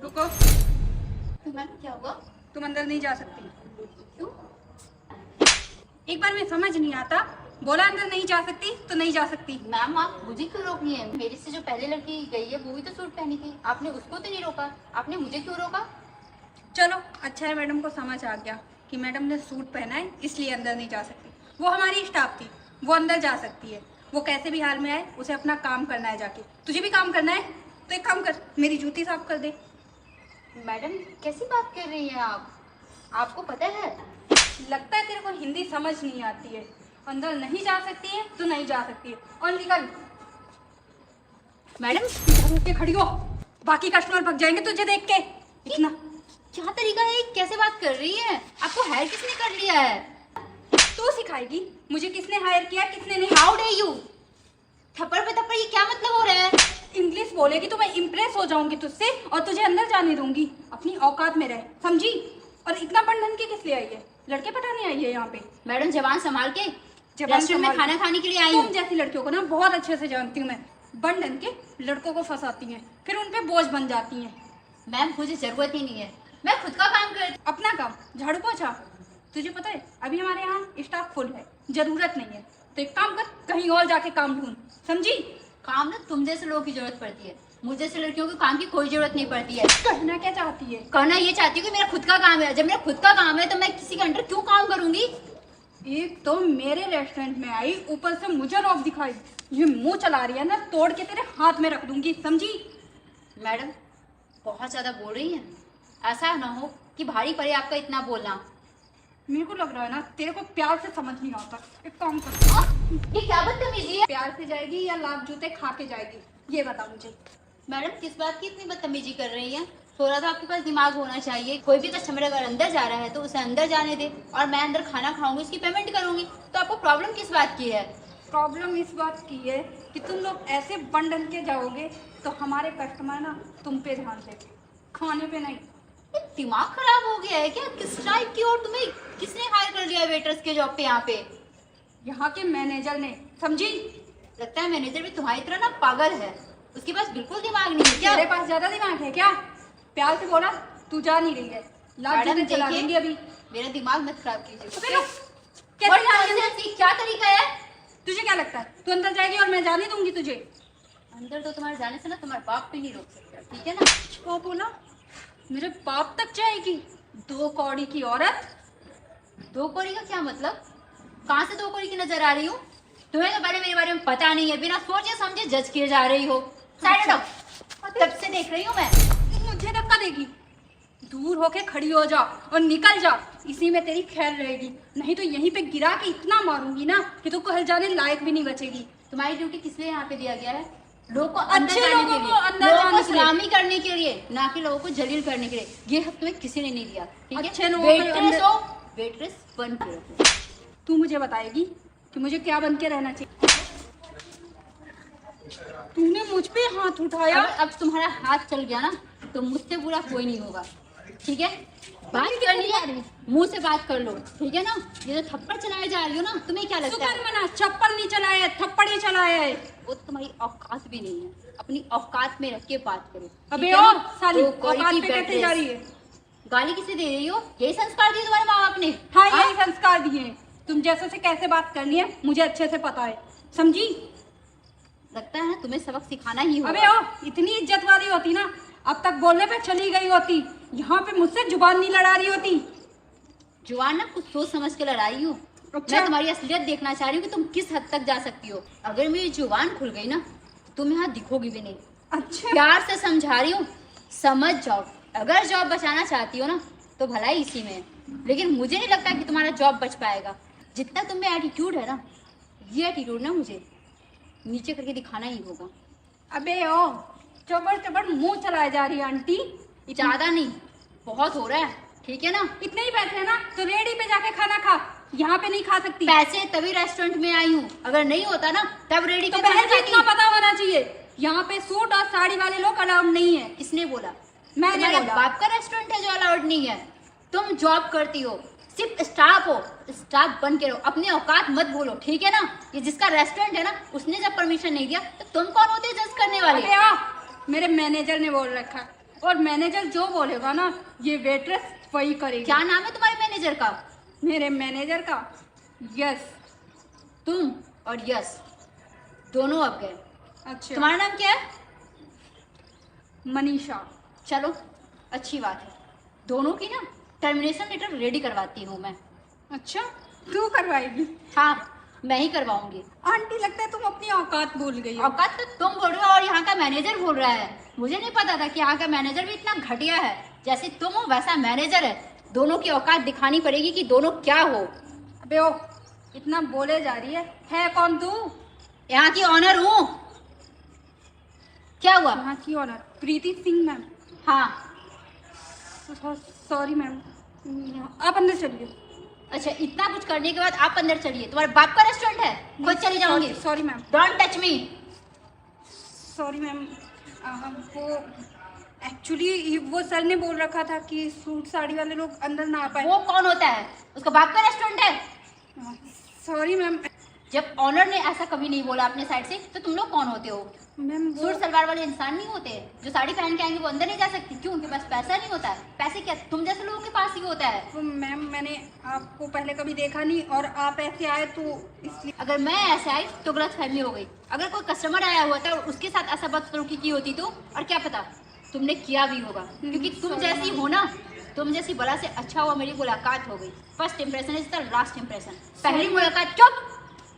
रुको। मैम क्या हुआ? तुम अंदर नहीं जा सकती। क्यों? एक बार में समझ नहीं आता, बोला अंदर नहीं जा सकती तो नहीं जा सकती। मैम आप मुझे क्यों रोक रही हैं? मेरे से जो पहले लड़की गई है वो भी तो सूट पहनी थी, आपने उसको तो नहीं रोका, आपने मुझे क्यों रोका? चलो अच्छा है, मैडम को समझ आ गया कि मैडम ने सूट पहना है इसलिए अंदर नहीं जा सकती। वो हमारी स्टाफ थी, वो अंदर जा सकती है। वो कैसे भी हाल में आए, उसे अपना काम करना है जाके। तुझे भी काम करना है तो एक काम कर, मेरी जूती साफ कर दे। मैडम कैसी बात कर रही हैं आप? आपको पता है लगता है तेरे को हिंदी समझ नहीं आती है। अंदर नहीं जा सकती है तो नहीं जा सकती है, और निकल। मैडम रुक के खड़ी हो, बाकी कस्टमर भाग जाएंगे तुझे देख के। इतना क्या तरीका है? कैसे बात कर रही है? आपको हायर किसने कर लिया है? तू सिखाएगी मुझे किसने हायर किया किसने नहीं। How day you? थप्पड़ पे थप्पड़, ये क्या मतलब हो रहा है? इंग्लिश बोलेगी तो मैं इम्प्रेस हो जाऊंगी तुझसे और तुझे अंदर जाने दूंगी। अपनी औकात में रह, समझी? और इतना बंधन के किस लिए आई है? लड़के पटाने आई है यहाँ पे? मैडम जबान संभाल के, जबान रेस्टोरेंट में संभाल खाना खाने के लिए आई तुम हूँ। जैसी लड़कियों को ना बहुत अच्छे से जानती हूँ मैं। बंधन के लड़कों को फंसाती हैं, फिर उन पे बोझ बन जाती हैं। मैम मुझे जरूरत ही नहीं है, मैं खुद का काम कर। अपना काम झाड़ू पोछा। तुझे पता है अभी हमारे यहाँ स्टाफ फुल है, जरूरत नहीं है। तो एक काम कर, कहीं और जाके काम ढूंढ, समझी? काम ना तुम जैसे लोगों की जरूरत पड़ती है, मुझ जैसे लड़कियों को काम की कोई जरूरत नहीं पड़ती है। कहना क्या चाहती है? कहना ये चाहती हूँ कि मेरा खुद का काम है। जब मेरा खुद का काम है तो मैं किसी के अंडर क्यों काम करूंगी? एक तो मेरे रेस्टोरेंट में आई, ऊपर से मुझे रौब दिखाई। ये मुंह चला रही है ना, तोड़ के तेरे हाथ में रख दूंगी, समझी? मैडम बहुत ज्यादा बोल रही हैं, ऐसा ना हो कि भारी पड़े आपका इतना बोलना। मेरे को लग रहा है ना तेरे को प्यार से समझ नहीं आता। एक काम कर, ये क्या बदतमीजी है? प्यार से जाएगी या लाभ जूते खा के जाएगी, ये बता मुझे। मैडम किस बात की इतनी बदतमीजी कर रही हैं? थोड़ा तो आपके पास दिमाग होना चाहिए। कोई भी कस्टमर अगर अंदर जा रहा है तो उसे अंदर जाने दे, और मैं अंदर खाना खाऊंगी, उसकी पेमेंट करूंगी। तो आपको प्रॉब्लम किस बात की है? प्रॉब्लम इस बात की है कि तुम लोग ऐसे बंडल के जाओगे तो हमारे कस्टमर ना तुम पे ध्यान देंगे, खाने पे नहीं। ये दिमाग खराब हो गया है क्या? किस टाइप की, और तुम्हें किसने हायर कर लिया है वेटर्स के जॉब पे यहाँ पे? यहाँ के मैनेजर ने, समझी? लगता है मैनेजर भी तुम्हारी तरह ना पागल है, उसके पास बिल्कुल दिमाग नहीं है क्या? तेरे पास ज्यादा दिमाग है क्या? प्यार से बोला, तू जा नहीं रही है, लाभ मैडम जूते चला देखिए, देंगे अभी। मेरा दिमाग मत खराब कीजिए। अबे रुक, कैसे What जाएगी? nonsense, क्या तरीका है? तुझे क्या लगता है तू अंदर जाएगी और मैं जाने दूंगी तुझे? अंदर तो तुम्हारे जाने से ना तुम्हारे बाप भी नहीं रोक सकता, ठीक है ना? क्या बोला? मेरे बाप तक जाएगी? दो कौड़ी की औरत। दो कोरी का क्या मतलब? कहाँ से दो कोरी की नजर आ रही हूँ? तुम्हें तो पहले मेरे बारे में पता नहीं है, बिना सोचे समझे जज किए जा रही हो। साइड हटो, तब से देख रही हूँ मैं। मुझे धक्का देगी? दूर होके खड़ी हो जा और निकल जा, इसी में तेरी खैर रहेगी। नहीं तो यहीं पे गिरा के इतना मारूंगी ना कि तू कल जाने लायक भी नहीं बचेगी। तुम्हारी ड्यूटी किस लिए यहाँ पे दिया गया है? लोगों को अच्छे अंदर जाने लोगों के को लिए, अंदर लोगों जाने को के लिए। सलामी करने के लिए, ना कि लोगों को जलील करने के लिए। ये हक तुम्हें किसी ने नहीं दिया, ठीक है? अच्छे लोगों को वेटरेस अंदर- हो, वेटरेस बन के रखो। तू मुझे बताएगी कि मुझे क्या बन के रहना चाहिए? तूने मुझ पे हाथ उठाया। अब तुम्हारा हाथ चल गया ना तो मुझसे बुरा कोई नहीं होगा, ठीक है? बात करनी है मुंह से बात कर लो, ठीक है ना? ये जो थप्पड़ चलाए जा रही हो ना, तुम्हें क्या लगता है? शुक्र मना, चप्पल नहीं चलाया, थप्पड़ ही चलाया है। वो तो तुम्हारी औकात भी नहीं है, अपनी औकात में रख के बात करो। अबे ठीक है ओ ना? साली, दो कौड़ी औकात की पे कैसे बेड जा रेस। रही है? गाली किसे दे रही हो? यही संस्कार दिए तुम्हारे माँ बाप ने? हाँ, यही संस्कार दिए हैं। तुम जैसे से कैसे बात करनी है मुझे अच्छे से पता है, समझी? लगता है ना तुम्हें सबक सिखाना ही अबे होगा। ओ, इतनी इज्जत वाली होती ना अब तक बोलने पे चली गई होती। यहाँ पे मुझसे जुबान नहीं लड़ा रही होती। जुबान ना कुछ सोच समझ के लड़ाई हूँ। अच्छा। मैं तुम्हारी असलियत देखना चाह रही हूँ कि तुम किस हद तक जा सकती हो। अगर मेरी जुबान खुल गई ना तुम यहाँ दिखोगी भी नहीं। अच्छा, प्यार से समझा रही हूँ, समझ जाओ। अगर जॉब बचाना चाहती हो ना तो भलाई इसी में है, लेकिन मुझे नहीं लगता कि तुम्हारा जॉब बच पाएगा। जितना तुम में एटीट्यूड है ना, ये एटीट्यूड ना मुझे नीचे करके दिखाना ही होगा। अबे ओ, चबर चबर मुंह चलाए जा रही है आंटी। ज्यादा नहीं, बहुत हो रहा है, ठीक है ना? इतने ही पैसे है ना तो रेडी पे जाके खाना खा, यहाँ पे नहीं खा सकती। पैसे तभी रेस्टोरेंट में आई हूँ, अगर नहीं होता ना तब रेडी तो पे बहन जी खाना इतना खाती। पता होना चाहिए, यहाँ पे सूट और साड़ी वाले लोग अलाउड नहीं है। किसने बोला? मैंने तुम्हारे बोला। बाप का रेस्टोरेंट है जो अलाउड नहीं है? तुम जॉब करती हो, सिर्फ स्टाफ हो, स्टाफ बन के रहो, अपनी औकात मत बोलो, ठीक है ना। ये जिसका रेस्टोरेंट है ना, उसने जब परमिशन नहीं दिया तो तुम कौन होते हो जज करने वाले। अरे आ, मेरे मैनेजर ने बोल रखा, और मैनेजर जो बोलेगा ना ये वेट्रेस वही करेगी। क्या नाम है तुम्हारे मैनेजर का? मेरे मैनेजर का यस। तुम और यस दोनों अब गए। अच्छा, तुम्हारा नाम क्या है? मनीषा। चलो अच्छी बात है, दोनों की ना टर्मिनेशन लेटर रेडी करवाती हूँ मैं। अच्छा, तू करवाएगी? हाँ मैं ही करवाऊंगी। आंटी लगता है तुम अपनी औकात भूल गई हो। औकात तो तुम बोल रहे हो और यहाँ का मैनेजर बोल रहा है। मुझे नहीं पता था कि यहाँ का मैनेजर भी इतना घटिया है। जैसे तुम हो वैसा मैनेजर है। दोनों की औकात दिखानी पड़ेगी कि दोनों क्या हो। अबे ओ, इतना बोले जा रही है कौन तू? यहाँ की ऑनर हूँ। क्या हुआ? यहाँ की ऑनर प्रीति सिंह मैम। हाँ सॉरी मैम, आप अंदर चलिए। अच्छा, इतना कुछ करने के बाद आप अंदर चलिए? तुम्हारे बाप का रेस्टोरेंट है, खुद चली जाऊंगी। Sorry ma'am. Don't touch me. Sorry ma'am, वो एक्चुअली वो सर ने बोल रखा था कि सूट साड़ी वाले लोग अंदर ना आ पाए। वो कौन होता है? उसका बाप का रेस्टोरेंट है। Sorry ma'am. जब ऑनर ने ऐसा कभी नहीं बोला अपने साइड से, तो तुम लोग कौन होते हो? मैम वो सूट सलवार वाले इंसान नहीं होते जो साड़ी पहन के आएंगे वो अंदर नहीं जा सकती। क्यों? उनके पास पैसा नहीं होता है? पैसे क्या तुम जैसे लोगों के पास ही होता है। वो मैम मैंने आपको पहले कभी देखा नहीं और आप ऐसे आए तो इसलिए। अगर मैं ऐसे आई तो गलत फहमी हो गई। अगर कोई कस्टमर आया हुआ था और उसके साथ ऐसा बदसलूकी की होती तो, और क्या पता तुमने किया भी होगा, क्योंकि तुम जैसी हो ना, तुम जैसी बड़ा से अच्छा हुआ मेरी मुलाकात हो गई। First impression is the last impression. पहली मुलाकात। चुप।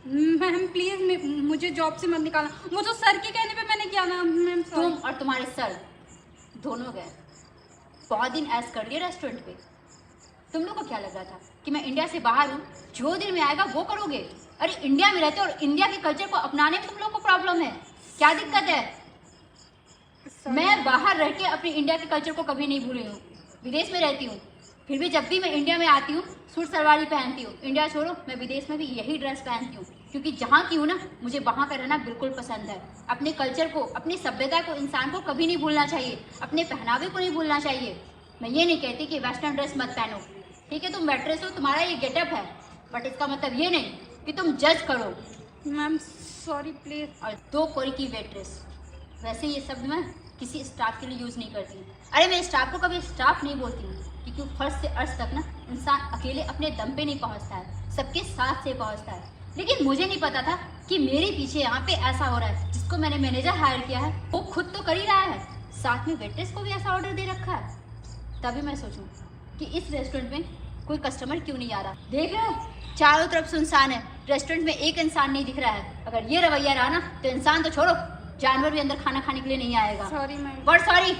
मैम प्लीज मुझे जॉब से मत निकालना। वो तो सर के कहने पे मैंने किया ना मैम। तुम और तुम्हारे सर दोनों गए। बहुत दिन ऐश कर लिए रेस्टोरेंट पे। तुम लोग को क्या लग रहा था कि मैं इंडिया से बाहर हूँ, जो दिन में आएगा वो करोगे? अरे इंडिया में रहते हो और इंडिया के कल्चर को अपनाने में तुम लोग को प्रॉब्लम है। क्या दिक्कत है? मैं बाहर रह के अपने इंडिया के कल्चर को कभी नहीं भूली हूँ। विदेश में रहती हूँ, फिर भी जब भी मैं इंडिया में आती हूँ सूट सलवार ही पहनती हूँ। इंडिया छोड़ो, मैं विदेश में भी यही ड्रेस पहनती हूँ, क्योंकि जहाँ की हूँ ना मुझे वहाँ का रहना बिल्कुल पसंद है। अपने कल्चर को, अपनी सभ्यता को इंसान को कभी नहीं भूलना चाहिए, अपने पहनावे को नहीं भूलना चाहिए। मैं ये नहीं कहती कि वेस्टर्न ड्रेस मत पहनो, ठीक है, तुम वेट्रेस हो, तुम्हारा ये गेटअप है, बट इसका मतलब ये नहीं कि तुम जज करो। Ma'am sorry please. और दो कोई की वेट्रेस, वैसे ये शब्द मैं किसी स्टाफ के लिए यूज़ नहीं करती हूँ। अरे मैं स्टाफ को कभी स्टाफ नहीं बोलती हूँ, क्योंकि फर्स्ट से अर्श तक ना इंसान अकेले अपने दम पे नहीं पहुँचता है, सबके साथ से पहुँचता है। लेकिन मुझे नहीं पता था कि मेरे पीछे यहाँ पे ऐसा हो रहा है। जिसको मैंने मैनेजर हायर किया है वो खुद तो कर ही रहा है, साथ में वेट्रेस को भी ऐसा ऑर्डर दे रखा है। तभी मैं सोचूं कि इस रेस्टोरेंट में कोई कस्टमर क्यों नहीं आ रहा। देख रहे हो चारों तरफ सुनसान है, रेस्टोरेंट में एक इंसान नहीं दिख रहा है। अगर ये रवैया रहा ना तो इंसान तो छोड़ो, जानवर भी अंदर खाना खाने के लिए नहीं आएगा। Sorry ma'am. But sorry.